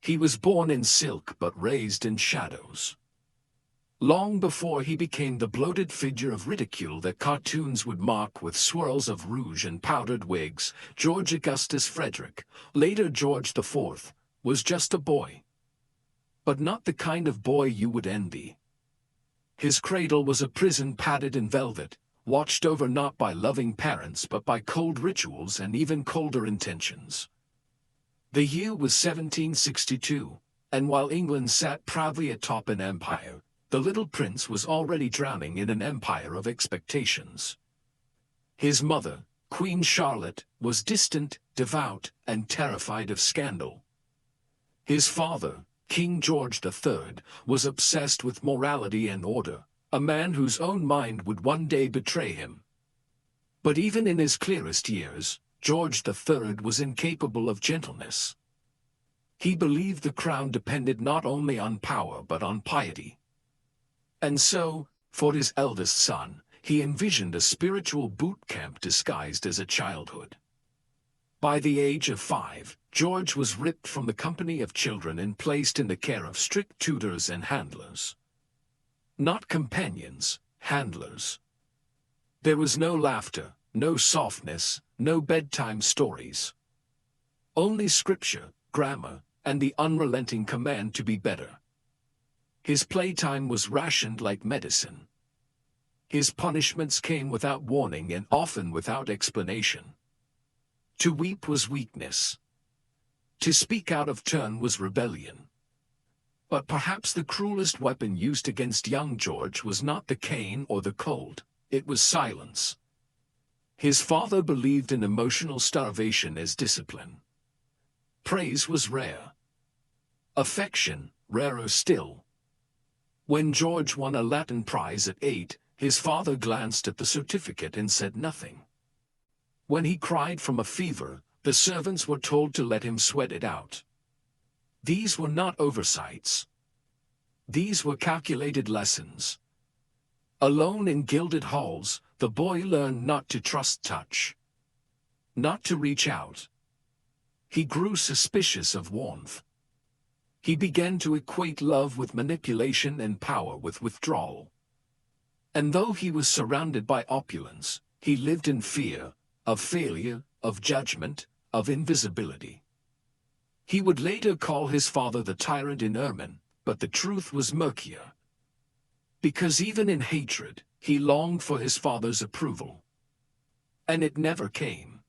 He was born in silk but raised in shadows. Long before he became the bloated figure of ridicule that cartoons would mock with swirls of rouge and powdered wigs, George Augustus Frederick, later George IV, was just a boy. But not the kind of boy you would envy. His cradle was a prison padded in velvet, watched over not by loving parents but by cold rituals and even colder intentions. The year was 1762, and while England sat proudly atop an empire, the little prince was already drowning in an empire of expectations. His mother, Queen Charlotte, was distant, devout, and terrified of scandal. His father, King George III, was obsessed with morality and order, a man whose own mind would one day betray him. But even in his clearest years, George III was incapable of gentleness. He believed the crown depended not only on power but on piety. And so, for his eldest son, he envisioned a spiritual boot camp disguised as a childhood. By the age of 5, George was ripped from the company of children and placed in the care of strict tutors and handlers. Not companions, handlers. There was no laughter, no softness, no bedtime stories. Only scripture, grammar, and the unrelenting command to be better. His playtime was rationed like medicine. His punishments came without warning and often without explanation. To weep was weakness. To speak out of turn was rebellion. But perhaps the cruelest weapon used against young George was not the cane or the cold, it was silence. His father believed in emotional starvation as discipline. Praise was rare. Affection, rarer still. When George won a Latin prize at 8, his father glanced at the certificate and said nothing. When he cried from a fever, the servants were told to let him sweat it out. These were not oversights. These were calculated lessons. Alone in gilded halls, the boy learned not to trust touch. Not to reach out. He grew suspicious of warmth. He began to equate love with manipulation and power with withdrawal. And though he was surrounded by opulence, he lived in fear, of failure, of judgment, of invisibility. He would later call his father the tyrant in ermine, but the truth was murkier. Because even in hatred, he longed for his father's approval. And it never came.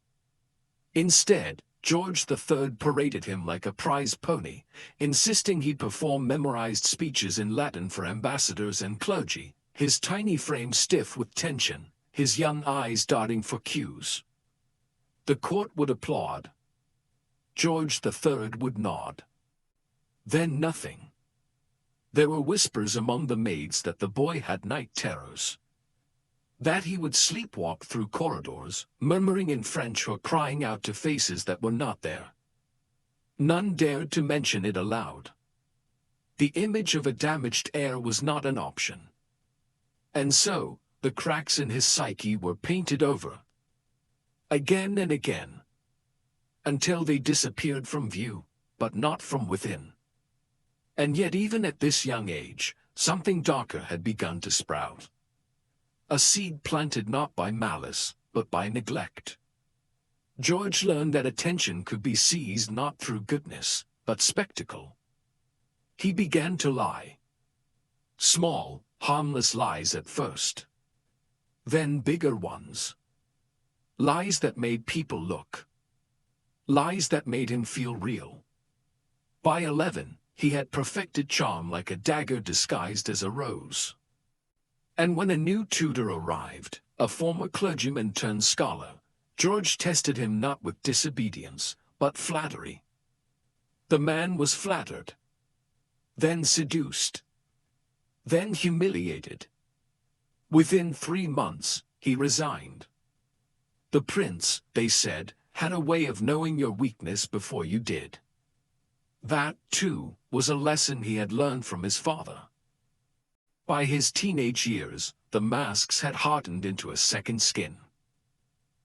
Instead, George III paraded him like a prize pony, insisting he'd perform memorized speeches in Latin for ambassadors and clergy, his tiny frame stiff with tension, his young eyes darting for cues. The court would applaud. George III would nod. Then nothing. There were whispers among the maids that the boy had night terrors. That he would sleepwalk through corridors, murmuring in French or crying out to faces that were not there. None dared to mention it aloud. The image of a damaged heir was not an option. And so, the cracks in his psyche were painted over. Again and again. Until they disappeared from view, but not from within. And yet even at this young age, something darker had begun to sprout. A seed planted not by malice, but by neglect. George learned that attention could be seized not through goodness, but spectacle. He began to lie. Small, harmless lies at first. Then bigger ones. Lies that made people look. Lies that made him feel real. By 11, he had perfected charm like a dagger disguised as a rose. And when a new tutor arrived, a former clergyman turned scholar, George tested him not with disobedience, but flattery. The man was flattered. Then seduced. Then humiliated. Within 3 months, he resigned. The prince, they said, had a way of knowing your weakness before you did. That, too, was a lesson he had learned from his father. By his teenage years, the masks had hardened into a second skin.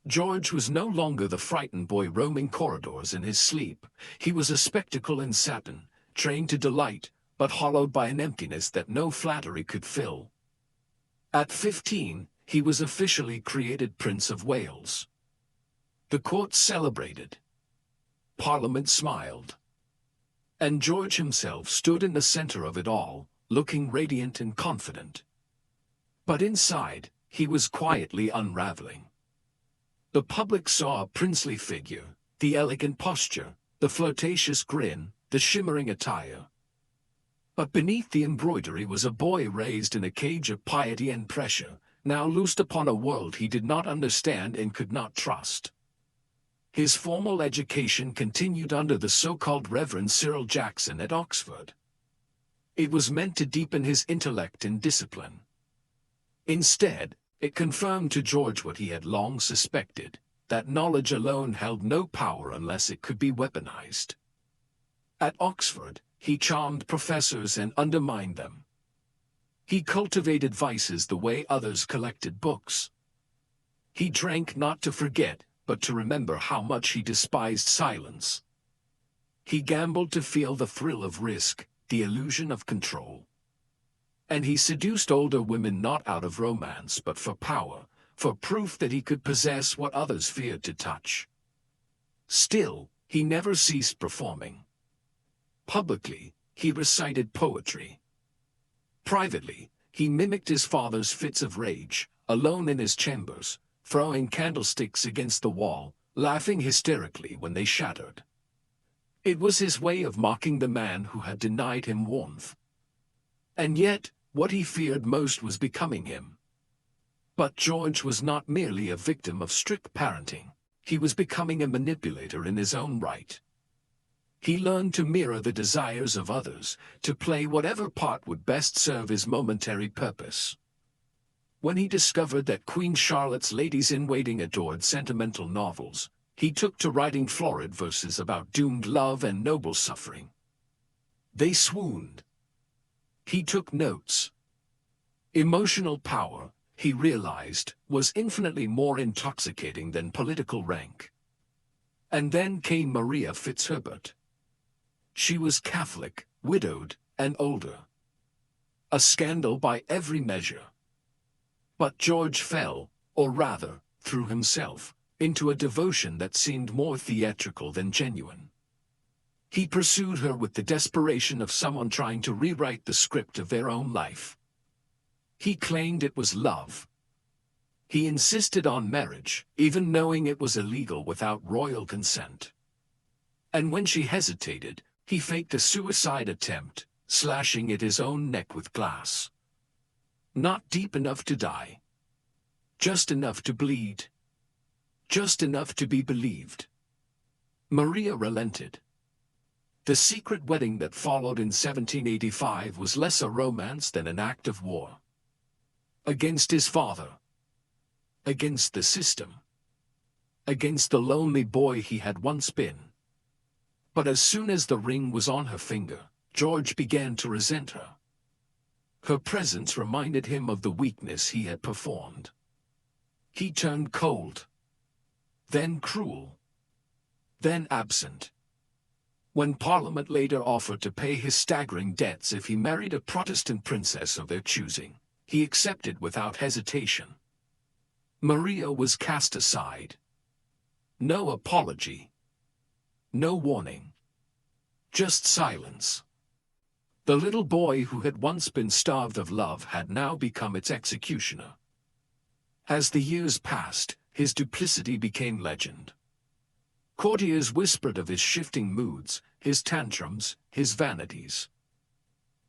George was no longer the frightened boy roaming corridors in his sleep. He was a spectacle in satin, trained to delight, but hollowed by an emptiness that no flattery could fill. At 15, he was officially created Prince of Wales. The court celebrated. Parliament smiled. And George himself stood in the center of it all, looking radiant and confident. But inside, he was quietly unraveling. The public saw a princely figure, the elegant posture, the flirtatious grin, the shimmering attire. But beneath the embroidery was a boy raised in a cage of piety and pressure, now loosed upon a world he did not understand and could not trust. His formal education continued under the so-called Reverend Cyril Jackson at Oxford. It was meant to deepen his intellect and discipline. Instead, it confirmed to George what he had long suspected, that knowledge alone held no power unless it could be weaponized. At Oxford, he charmed professors and undermined them. He cultivated vices the way others collected books. He drank not to forget, but to remember how much he despised silence. He gambled to feel the thrill of risk, the illusion of control. And he seduced older women not out of romance but for power, for proof that he could possess what others feared to touch. Still, he never ceased performing. Publicly, he recited poetry. Privately, he mimicked his father's fits of rage, alone in his chambers, throwing candlesticks against the wall, laughing hysterically when they shattered. It was his way of mocking the man who had denied him warmth. And yet, what he feared most was becoming him. But George was not merely a victim of strict parenting. He was becoming a manipulator in his own right. He learned to mirror the desires of others, to play whatever part would best serve his momentary purpose. When he discovered that Queen Charlotte's ladies-in-waiting adored sentimental novels, he took to writing florid verses about doomed love and noble suffering. They swooned. He took notes. Emotional power, he realized, was infinitely more intoxicating than political rank. And then came Maria Fitzherbert. She was Catholic, widowed, and older. A scandal by every measure. But George fell, or rather, threw himself, into a devotion that seemed more theatrical than genuine. He pursued her with the desperation of someone trying to rewrite the script of their own life. He claimed it was love. He insisted on marriage, even knowing it was illegal without royal consent. And when she hesitated, he faked a suicide attempt, slashing at his own neck with glass. Not deep enough to die. Just enough to bleed. Just enough to be believed. Maria relented. The secret wedding that followed in 1785 was less a romance than an act of war. Against his father. Against the system. Against the lonely boy he had once been. But as soon as the ring was on her finger, George began to resent her. Her presence reminded him of the weakness he had performed. He turned cold. Then cruel. Then absent. When Parliament later offered to pay his staggering debts if he married a Protestant princess of their choosing, he accepted without hesitation. Maria was cast aside. No apology. No warning. Just silence. The little boy who had once been starved of love had now become its executioner. As the years passed, his duplicity became legend. Courtiers whispered of his shifting moods, his tantrums, his vanities.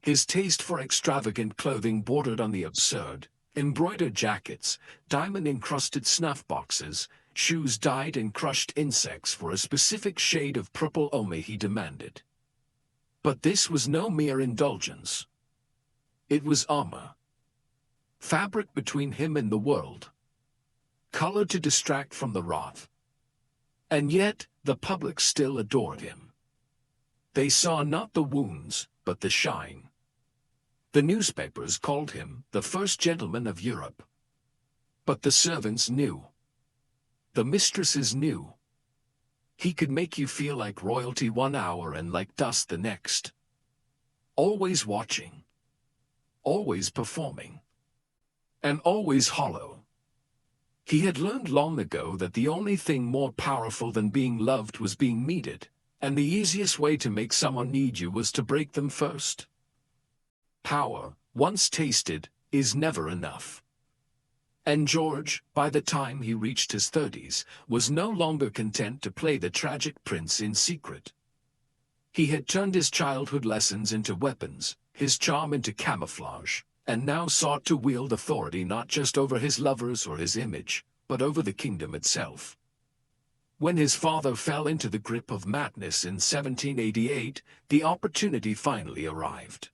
His taste for extravagant clothing bordered on the absurd, embroidered jackets, diamond-encrusted snuff boxes, shoes dyed in crushed insects for a specific shade of purple ome he demanded. But this was no mere indulgence. It was armor. Fabric between him and the world. Color to distract from the wrath. And yet, the public still adored him. They saw not the wounds, but the shine. The newspapers called him the first gentleman of Europe. But the servants knew. The mistresses knew. He could make you feel like royalty one hour and like dust the next. always watching, always performing, and always hollow. He had learned long ago that the only thing more powerful than being loved was being needed, and the easiest way to make someone need you was to break them first. Power, once tasted, is never enough. And George, by the time he reached his 30s, was no longer content to play the tragic prince in secret. He had turned his childhood lessons into weapons, his charm into camouflage, and now sought to wield authority not just over his lovers or his image, but over the kingdom itself. When his father fell into the grip of madness in 1788, the opportunity finally arrived.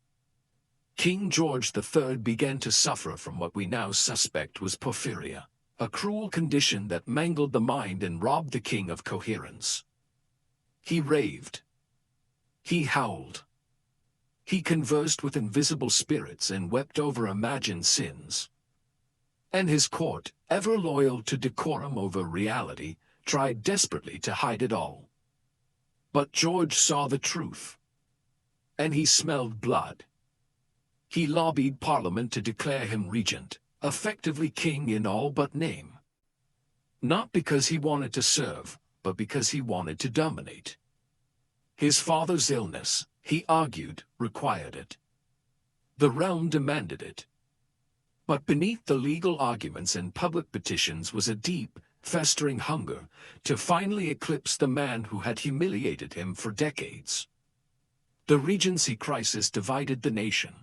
King George III began to suffer from what we now suspect was porphyria, a cruel condition that mangled the mind and robbed the king of coherence. He raved. He howled. He conversed with invisible spirits and wept over imagined sins. And his court, ever loyal to decorum over reality, tried desperately to hide it all. But George saw the truth. And he smelled blood. He lobbied Parliament to declare him regent, effectively king in all but name. Not because he wanted to serve, but because he wanted to dominate. His father's illness, he argued, required it. The realm demanded it. But beneath the legal arguments and public petitions was a deep, festering hunger to finally eclipse the man who had humiliated him for decades. The Regency crisis divided the nation.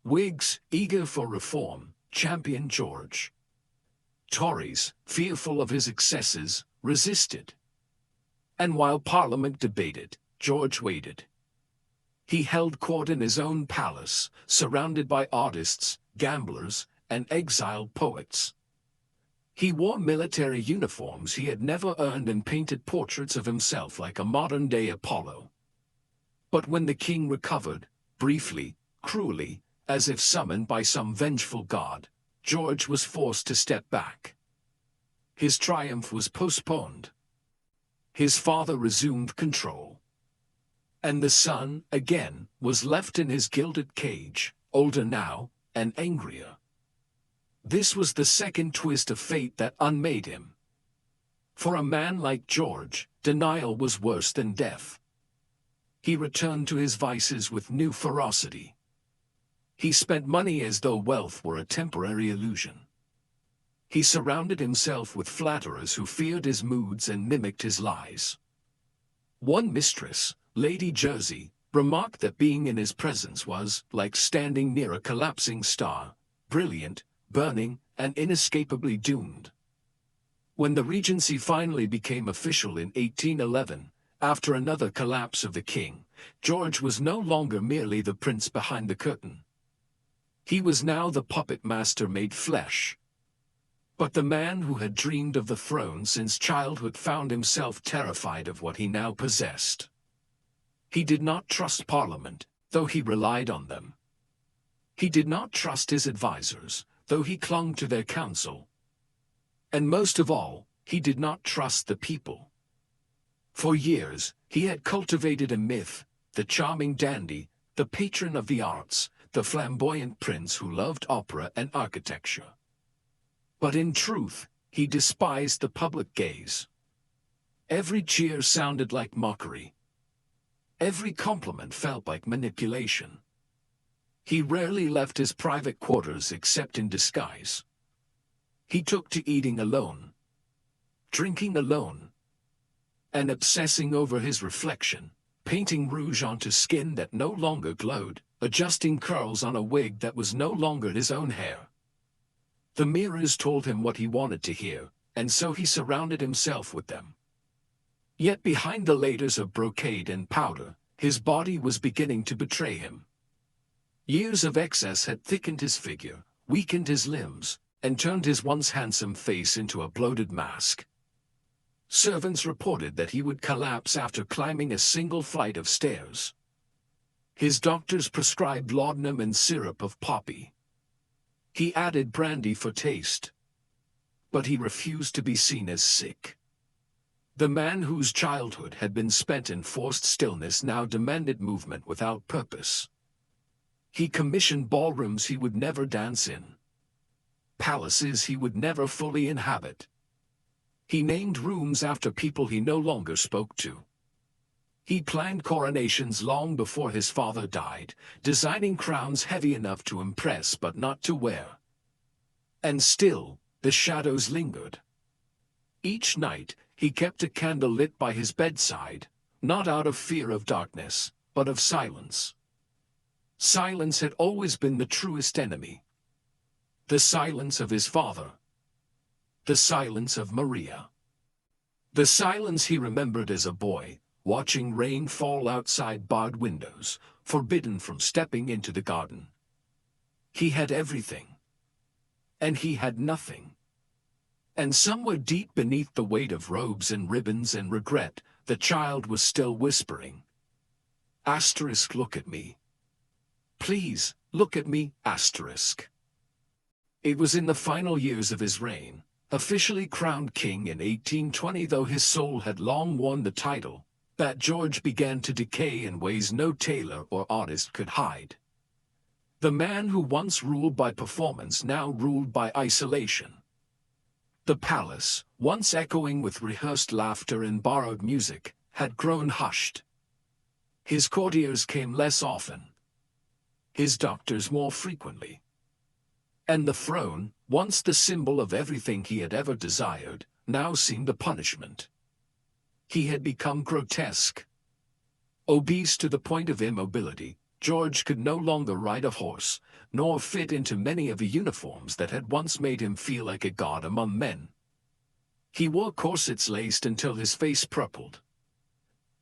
Whigs, eager for reform, championed George. Tories, fearful of his excesses, resisted. And while Parliament debated, George waited. He held court in his own palace, surrounded by artists, gamblers, and exiled poets. He wore military uniforms he had never earned and painted portraits of himself like a modern-day Apollo. But when the king recovered, briefly, cruelly, as if summoned by some vengeful god, George was forced to step back. His triumph was postponed. His father resumed control. And the son, again, was left in his gilded cage, older now, and angrier. This was the second twist of fate that unmade him. For a man like George, denial was worse than death. He returned to his vices with new ferocity. He spent money as though wealth were a temporary illusion. He surrounded himself with flatterers who feared his moods and mimicked his lies. One mistress, Lady Jersey, remarked that being in his presence was like standing near a collapsing star, brilliant, burning, and inescapably doomed. When the Regency finally became official in 1811, after another collapse of the king, George was no longer merely the prince behind the curtain. He was now the puppet master made flesh. But the man who had dreamed of the throne since childhood found himself terrified of what he now possessed. He did not trust Parliament, though he relied on them. He did not trust his advisors, though he clung to their counsel. And most of all, he did not trust the people. For years, he had cultivated a myth, the charming dandy, the patron of the arts, the flamboyant prince who loved opera and architecture. But in truth, he despised the public gaze. Every cheer sounded like mockery. Every compliment felt like manipulation. He rarely left his private quarters except in disguise. He took to eating alone, drinking alone, and obsessing over his reflection, painting rouge onto skin that no longer glowed, adjusting curls on a wig that was no longer his own hair. The mirrors told him what he wanted to hear, and so he surrounded himself with them. Yet behind the layers of brocade and powder, his body was beginning to betray him. Years of excess had thickened his figure, weakened his limbs, and turned his once handsome face into a bloated mask. Servants reported that he would collapse after climbing a single flight of stairs. His doctors prescribed laudanum and syrup of poppy. He added brandy for taste. But he refused to be seen as sick. The man whose childhood had been spent in forced stillness now demanded movement without purpose. He commissioned ballrooms he would never dance in, palaces he would never fully inhabit. He named rooms after people he no longer spoke to. He planned coronations long before his father died, designing crowns heavy enough to impress but not to wear. And still, the shadows lingered. Each night, he kept a candle lit by his bedside, not out of fear of darkness, but of silence. Silence had always been the truest enemy. The silence of his father. The silence of Maria. The silence he remembered as a boy, watching rain fall outside barred windows, forbidden from stepping into the garden. He had everything. And he had nothing. And somewhere deep beneath the weight of robes and ribbons and regret, the child was still whispering. Asterisk, look at me. Please, look at me, asterisk. It was in the final years of his reign, officially crowned king in 1820, though his soul had long worn the title, that George began to decay in ways no tailor or artist could hide. The man who once ruled by performance now ruled by isolation. The palace, once echoing with rehearsed laughter and borrowed music, had grown hushed. His courtiers came less often. His doctors more frequently. And the throne, once the symbol of everything he had ever desired, now seemed a punishment. He had become grotesque. Obese to the point of immobility, George could no longer ride a horse, nor fit into many of the uniforms that had once made him feel like a god among men. He wore corsets laced until his face purpled.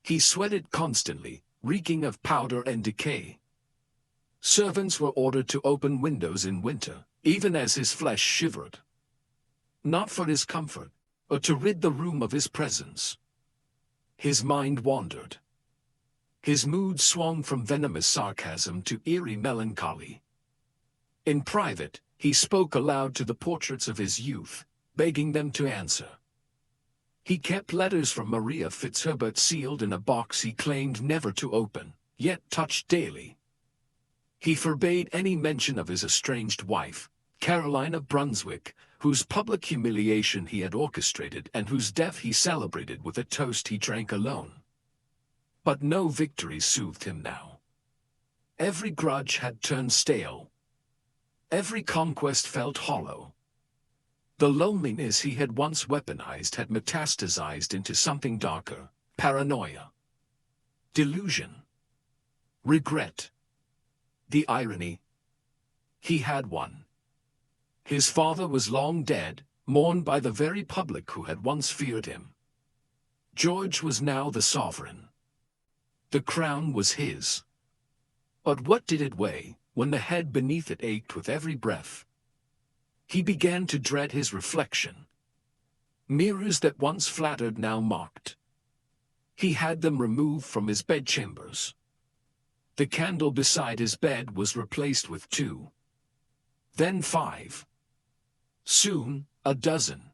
He sweated constantly, reeking of powder and decay. Servants were ordered to open windows in winter, even as his flesh shivered. Not for his comfort, but to rid the room of his presence. His mind wandered. His mood swung from venomous sarcasm to eerie melancholy. In private, he spoke aloud to the portraits of his youth, begging them to answer. He kept letters from Maria Fitzherbert sealed in a box he claimed never to open, yet touched daily. He forbade any mention of his estranged wife, Caroline of Brunswick, whose public humiliation he had orchestrated and whose death he celebrated with a toast he drank alone. But no victory soothed him now. Every grudge had turned stale. Every conquest felt hollow. The loneliness he had once weaponized had metastasized into something darker: paranoia, delusion, regret. The irony. He had won. His father was long dead, mourned by the very public who had once feared him. George was now the sovereign. The crown was his. But what did it weigh, when the head beneath it ached with every breath? He began to dread his reflection. Mirrors that once flattered now mocked. He had them removed from his bedchambers. The candle beside his bed was replaced with 2. Then 5. Soon, a dozen.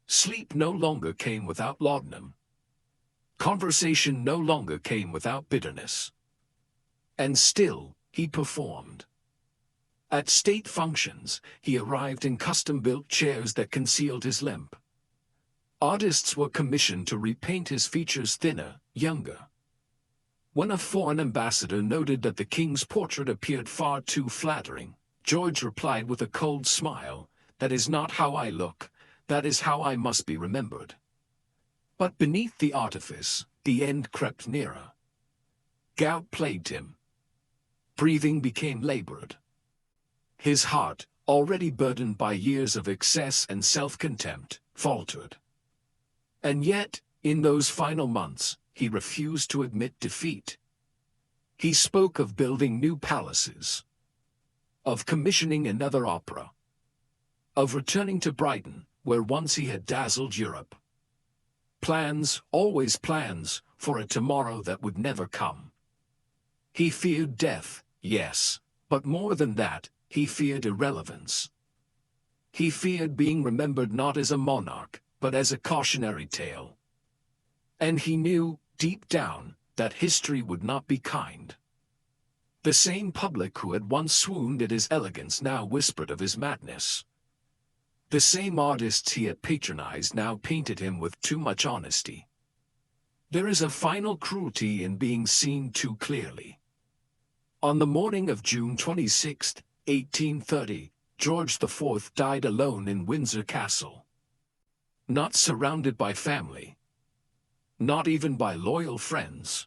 Sleep no longer came without laudanum. Conversation no longer came without bitterness. And still, he performed. At state functions, he arrived in custom-built chairs that concealed his limp. Artists were commissioned to repaint his features thinner, younger. When a foreign ambassador noted that the king's portrait appeared far too flattering, George replied with a cold smile, "That is not how I look, that is how I must be remembered." But beneath the artifice, the end crept nearer. Gout plagued him. Breathing became labored. His heart, already burdened by years of excess and self-contempt, faltered. And yet, in those final months, he refused to admit defeat. He spoke of building new palaces, of commissioning another opera, of returning to Brighton, where once he had dazzled Europe. Plans, always plans, for a tomorrow that would never come. He feared death, yes, but more than that, he feared irrelevance. He feared being remembered not as a monarch, but as a cautionary tale. And he knew, deep down, that history would not be kind. The same public who had once swooned at his elegance now whispered of his madness. The same artists he had patronized now painted him with too much honesty. There is a final cruelty in being seen too clearly. On the morning of June 26, 1830, George IV died alone in Windsor Castle. Not surrounded by family. Not even by loyal friends.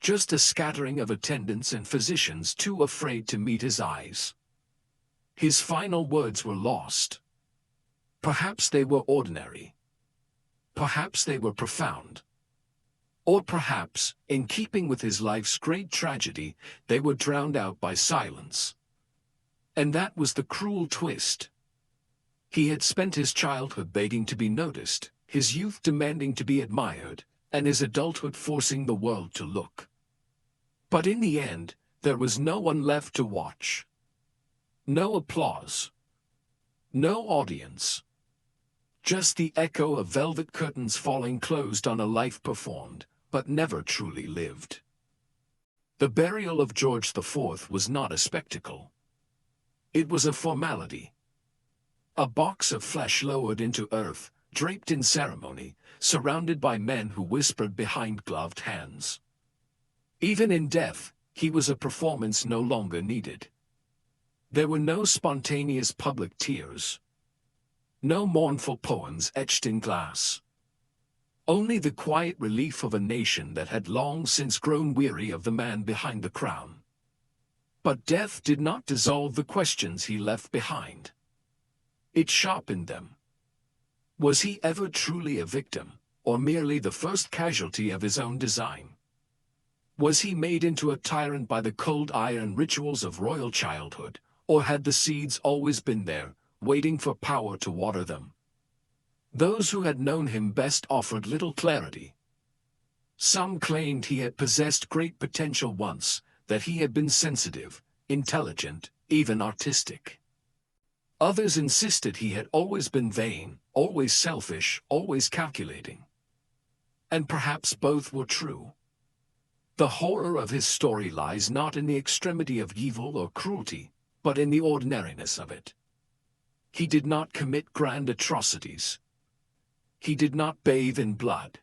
Just a scattering of attendants and physicians too afraid to meet his eyes. His final words were lost. Perhaps they were ordinary. Perhaps they were profound. Or perhaps, in keeping with his life's great tragedy, they were drowned out by silence. And that was the cruel twist. He had spent his childhood begging to be noticed, his youth demanding to be admired, and his adulthood forcing the world to look. But in the end, there was no one left to watch. No applause. No audience. Just the echo of velvet curtains falling closed on a life performed, but never truly lived. The burial of George IV was not a spectacle. It was a formality. A box of flesh lowered into earth, draped in ceremony, surrounded by men who whispered behind gloved hands. Even in death, he was a performance no longer needed. There were no spontaneous public tears. No mournful poems etched in glass. Only the quiet relief of a nation that had long since grown weary of the man behind the crown. But death did not dissolve the questions he left behind. It sharpened them. Was he ever truly a victim, or merely the first casualty of his own design? Was he made into a tyrant by the cold iron rituals of royal childhood, or had the seeds always been there, waiting for power to water them? Those who had known him best offered little clarity. Some claimed he had possessed great potential once, that he had been sensitive, intelligent, even artistic. Others insisted he had always been vain, always selfish, always calculating. And perhaps both were true. The horror of his story lies not in the extremity of evil or cruelty, but in the ordinariness of it. He did not commit grand atrocities. He did not bathe in blood.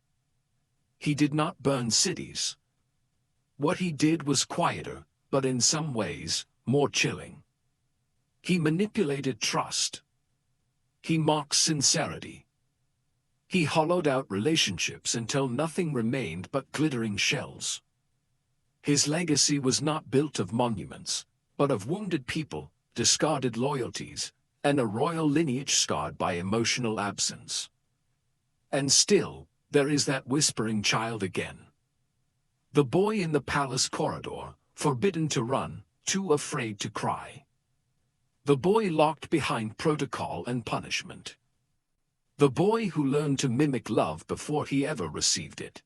He did not burn cities. What he did was quieter, but in some ways, more chilling. He manipulated trust. He mocked sincerity. He hollowed out relationships until nothing remained but glittering shells. His legacy was not built of monuments, but of wounded people, discarded loyalties, and a royal lineage scarred by emotional absence. And still, there is that whispering child again. The boy in the palace corridor, forbidden to run, too afraid to cry. The boy locked behind protocol and punishment. The boy who learned to mimic love before he ever received it.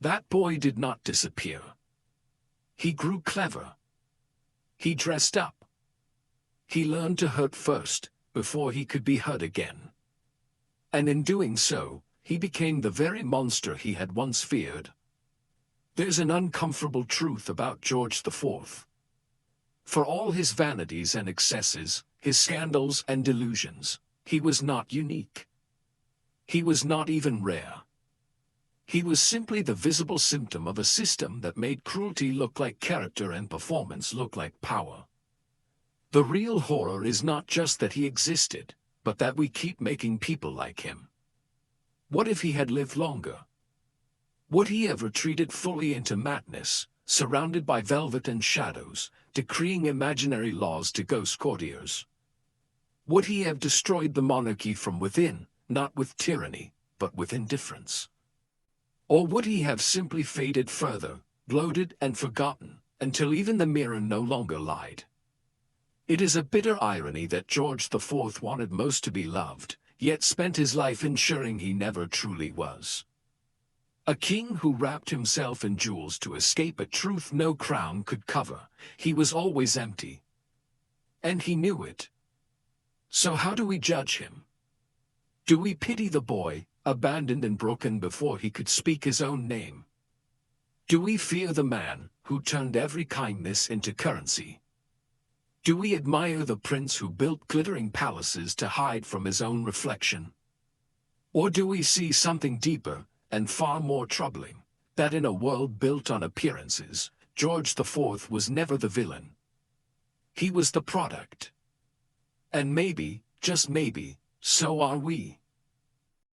That boy did not disappear. He grew clever. He dressed up. He learned to hurt first, before he could be hurt again. And in doing so, he became the very monster he had once feared. There's an uncomfortable truth about George IV. For all his vanities and excesses, his scandals and delusions, he was not unique. He was not even rare. He was simply the visible symptom of a system that made cruelty look like character and performance look like power. The real horror is not just that he existed, but that we keep making people like him. What if he had lived longer? Would he have retreated fully into madness, surrounded by velvet and shadows, decreeing imaginary laws to ghost courtiers? Would he have destroyed the monarchy from within, not with tyranny, but with indifference? Or would he have simply faded further, bloated and forgotten, until even the mirror no longer lied? It is a bitter irony that George IV wanted most to be loved, yet spent his life ensuring he never truly was. A king who wrapped himself in jewels to escape a truth no crown could cover, he was always empty. And he knew it. So how do we judge him? Do we pity the boy, abandoned and broken before he could speak his own name? Do we fear the man who turned every kindness into currency? Do we admire the prince who built glittering palaces to hide from his own reflection? Or do we see something deeper and far more troubling, that in a world built on appearances, George IV was never the villain? He was the product. And maybe, just maybe, so are we.